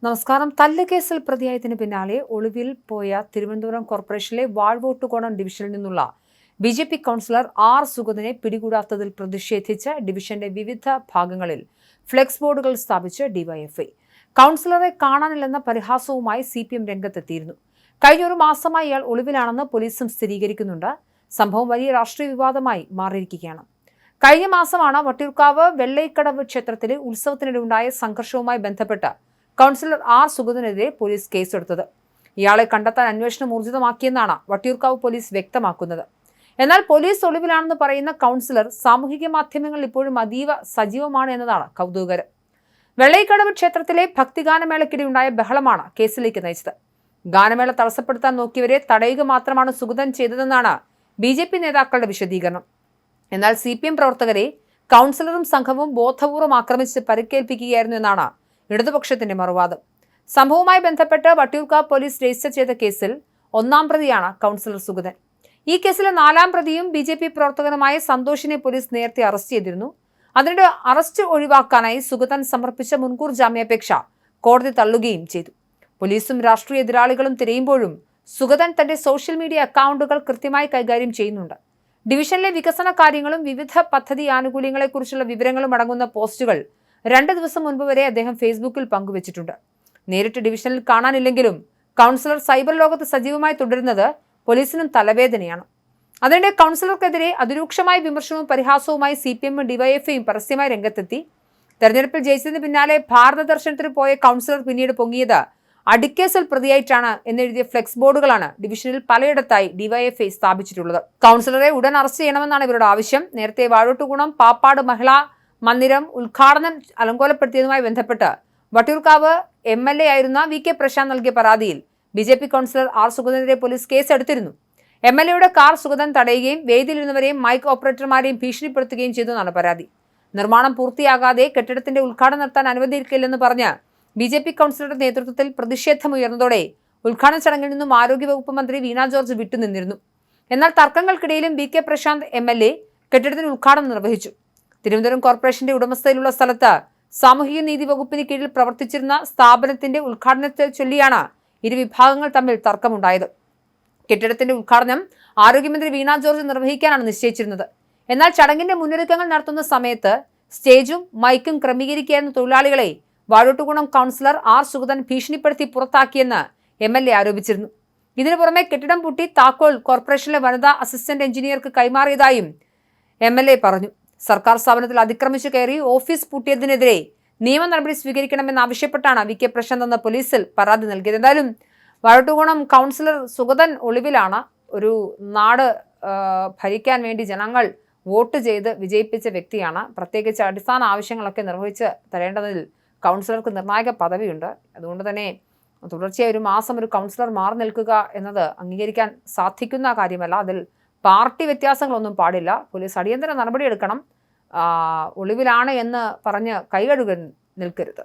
നമസ്കാരം. തല്ലുകേസിൽ പ്രതിയായതിനു പിന്നാലെ ഒളിവിൽ പോയ തിരുവനന്തപുരം കോർപ്പറേഷനിലെ വാഴ്വോട്ടുകോണം ഡിവിഷനിൽ നിന്നുള്ള ബി.ജെ.പി. Councillor R. സുഗതനെ പിടികൂടാത്തതിൽ പ്രതിഷേധിച്ച് ഡിവിഷന്റെ വിവിധ ഭാഗങ്ങളിൽ ഫ്ലെക്സ് ബോർഡുകൾ സ്ഥാപിച്ച് ഡിവൈഎഫ്ഐ. കൗൺസിലറെ കാണാനില്ലെന്ന പരിഹാസവുമായി CPM രംഗത്തെത്തിയിരുന്നു. കഴിഞ്ഞ ഒരു മാസമായി ഇയാൾ ഒളിവിലാണെന്ന് പോലീസും സ്ഥിരീകരിക്കുന്നുണ്ട്. സംഭവം വലിയ രാഷ്ട്രീയ വിവാദമായി മാറിയിരിക്കുകയാണ്. കഴിഞ്ഞ മാസമാണ് വട്ടിയൂർക്കാവ് വെള്ളൈക്കടവ് ക്ഷേത്രത്തിലെ ഉത്സവത്തിനിടെ ഉണ്ടായ സംഘർഷവുമായി ബന്ധപ്പെട്ട് കൗൺസിലർ ആർ. സുഗതനെതിരെ പോലീസ് കേസെടുത്തത്. ഇയാളെ കണ്ടെത്താൻ അന്വേഷണം ഊർജിതമാക്കിയെന്നാണ് വട്ടിയൂർക്കാവ് പോലീസ് വ്യക്തമാക്കുന്നത്. എന്നാൽ പോലീസ് ഒളിവിലാണെന്ന് പറയുന്ന കൗൺസിലർ സാമൂഹിക മാധ്യമങ്ങളിൽ ഇപ്പോഴും അതീവ സജീവമാണ് എന്നതാണ് കൗതുകകരം. വെള്ളൈക്കടവ് ക്ഷേത്രത്തിലെ ഭക്തിഗാനമേളയ്ക്കിടെ ഉണ്ടായ ബഹളമാണ് കേസിലേക്ക് നയിച്ചത്. ഗാനമേള തടസ്സപ്പെടുത്താൻ നോക്കിയവരെ തടയുക മാത്രമാണ് സുഗതൻ ചെയ്തതെന്നാണ് BJP നേതാക്കളുടെ വിശദീകരണം. എന്നാൽ CPM പ്രവർത്തകരെ കൗൺസിലറും സംഘവും ബോധപൂർവം ആക്രമിച്ച് പരിക്കേൽപ്പിക്കുകയായിരുന്നു എന്നാണ് ഇടതുപക്ഷത്തിന്റെ മറുവാദം. സംഭവവുമായി ബന്ധപ്പെട്ട് വട്ടിയൂർക്കാവ് പോലീസ് രജിസ്റ്റർ ചെയ്ത കേസിൽ 1-ാം പ്രതിയാണ് കൗൺസിലർ സുഗതൻ. ഈ കേസിലെ 4-ാം പ്രതിയും BJP പ്രവർത്തകനുമായ സന്തോഷിനെ പോലീസ് നേരത്തെ അറസ്റ്റ് ചെയ്തിരുന്നു. അതിനിടെ അറസ്റ്റ് ഒഴിവാക്കാനായി സുഗതൻ സമർപ്പിച്ച മുൻകൂർ ജാമ്യാപേക്ഷ കോടതി തള്ളുകയും ചെയ്തു. പോലീസും രാഷ്ട്രീയ എതിരാളികളും തിരയുമ്പോഴും സുഗതൻ തന്റെ സോഷ്യൽ മീഡിയ അക്കൗണ്ടുകൾ കൃത്യമായി കൈകാര്യം ചെയ്യുന്നുണ്ട്. ഡിവിഷനിലെ വികസന കാര്യങ്ങളും വിവിധ പദ്ധതി ആനുകൂല്യങ്ങളെക്കുറിച്ചുള്ള വിവരങ്ങളും അടങ്ങുന്ന പോസ്റ്റുകൾ 2 ദിവസം മുൻപ് വരെ അദ്ദേഹം ഫേസ്ബുക്കിൽ പങ്കുവച്ചിട്ടുണ്ട്. നേരിട്ട് ഡിവിഷനിൽ കാണാനില്ലെങ്കിലും കൗൺസിലർ സൈബർ ലോകത്ത് സജീവമായി തുടരുന്നത് പോലീസിനും തലവേദനയാണ്. അതിനിടെ കൗൺസിലർക്കെതിരെ അതിരൂക്ഷമായ വിമർശനവും പരിഹാസവുമായി CPM ഡിവൈഎഫ്ഐയും പരസ്യമായി രംഗത്തെത്തി. തെരഞ്ഞെടുപ്പിൽ ജയിച്ചതിന് പിന്നാലെ ഭാരത ദർശനത്തിന് പോയ കൗൺസിലർ പിന്നീട് പൊങ്ങിയത് അടിക്കേസിൽ പ്രതിയായിട്ടാണ് എന്നെഴുതിയ ഫ്ലെക്സ് ബോർഡുകളാണ് ഡിവിഷനിൽ പലയിടത്തായി ഡിവൈഎഫ്ഐ സ്ഥാപിച്ചിട്ടുള്ളത്. കൗൺസിലറെ ഉടൻ അറസ്റ്റ് ചെയ്യണമെന്നാണ് ഇവരുടെ ആവശ്യം. നേരത്തെ വാഴോട്ടുകുണം പാപ്പാട് മഹിളാ മന്ദിരം ഉദ്ഘാടനം അലങ്കോലപ്പെടുത്തിയതുമായി ബന്ധപ്പെട്ട് വട്ടിയൂർക്കാവ് MLA ആയിരുന്ന VK പ്രശാന്ത് നൽകിയ പരാതിയിൽ BJP കൗൺസിലർ ആർ. സുഗതനെതിരെ പോലീസ് കേസെടുത്തിരുന്നു. MLAയുടെ കാർ സുഗതൻ തടയുകയും വേദിയിലിരുന്നവരെയും മൈക്ക് ഓപ്പറേറ്റർമാരെയും ഭീഷണിപ്പെടുത്തുകയും ചെയ്തെന്നാണ് പരാതി. നിർമ്മാണം പൂർത്തിയാകാതെ കെട്ടിടത്തിന്റെ ഉദ്ഘാടനം നടത്താൻ അനുവദിക്കില്ലെന്ന് പറഞ്ഞ് BJP കൗൺസിലറുടെ നേതൃത്വത്തിൽ പ്രതിഷേധമുയർന്നതോടെ ഉദ്ഘാടന ചടങ്ങിൽ നിന്നും ആരോഗ്യവകുപ്പ് മന്ത്രി വീണ ജോർജ് വിട്ടുനിന്നിരുന്നു. എന്നാൽ തർക്കങ്ങൾക്കിടയിലും VK പ്രശാന്ത് MLA കെട്ടിടത്തിന് ഉദ്ഘാടനം നിർവഹിച്ചു. തിരുവനന്തപുരം കോർപ്പറേഷന്റെ ഉടമസ്ഥയിലുള്ള സ്ഥലത്ത് സാമൂഹിക നീതി വകുപ്പിന് കീഴിൽ പ്രവർത്തിച്ചിരുന്ന സ്ഥാപനത്തിന്റെ ഉദ്ഘാടനത്തെ ചൊല്ലിയാണ് ഇരു വിഭാഗങ്ങൾ തമ്മിൽ തർക്കമുണ്ടായത്. കെട്ടിടത്തിന്റെ ഉദ്ഘാടനം ആരോഗ്യമന്ത്രി വീണ ജോർജ് നിർവഹിക്കാനാണ് നിശ്ചയിച്ചിരുന്നത്. എന്നാൽ ചടങ്ങിന്റെ മുന്നൊരുക്കങ്ങൾ നടത്തുന്ന സമയത്ത് സ്റ്റേജും മൈക്കും ക്രമീകരിക്കുകയെന്ന തൊഴിലാളികളെ വാഴോട്ടുകുണം കൗൺസിലർ ആർ. സുഗതൻ ഭീഷണിപ്പെടുത്തി പുറത്താക്കിയെന്ന് MLA ആരോപിച്ചിരുന്നു. ഇതിനു പുറമെ കെട്ടിടം പൂട്ടി താക്കോൽ കോർപ്പറേഷനിലെ വനിതാ അസിസ്റ്റന്റ് എഞ്ചിനീയർക്ക് കൈമാറിയതായും MLA പറഞ്ഞു. സർക്കാർ സ്ഥാപനത്തിൽ അതിക്രമിച്ചു കയറി ഓഫീസ് പൂട്ടിയതിനെതിരെ നിയമ നടപടി സ്വീകരിക്കണമെന്നാവശ്യപ്പെട്ടാണ് VK പ്രശാന്ത് എന്ന പോലീസിൽ പരാതി നൽകിയത്. എന്തായാലും വാഴോട്ടുകുണം കൗൺസിലർ സുഗതൻ ഒളിവിലാണ്. ഒരു നാട് ഭരിക്കാൻ വേണ്ടി ജനങ്ങൾ വോട്ട് ചെയ്ത് വിജയിപ്പിച്ച വ്യക്തിയാണ്. പ്രത്യേകിച്ച് അടിസ്ഥാന ആവശ്യങ്ങളൊക്കെ നിർവഹിച്ച് തരേണ്ടതിൽ കൗൺസിലർക്ക് നിർണായക പദവിയുണ്ട്. അതുകൊണ്ട് തന്നെ തുടർച്ചയായി ഒരു മാസം ഒരു കൗൺസിലർ മാറി നിൽക്കുക എന്നത് അംഗീകരിക്കാൻ സാധിക്കുന്ന കാര്യമല്ല. അതിൽ പാർട്ടി വ്യത്യാസങ്ങളൊന്നും പാടില്ല. പോലീസ് അടിയന്തര നടപടിയെടുക്കണം. ഒളിവിലാണ് എന്ന് പറഞ്ഞ് കൈകഴുകൻ നിൽക്കരുത്.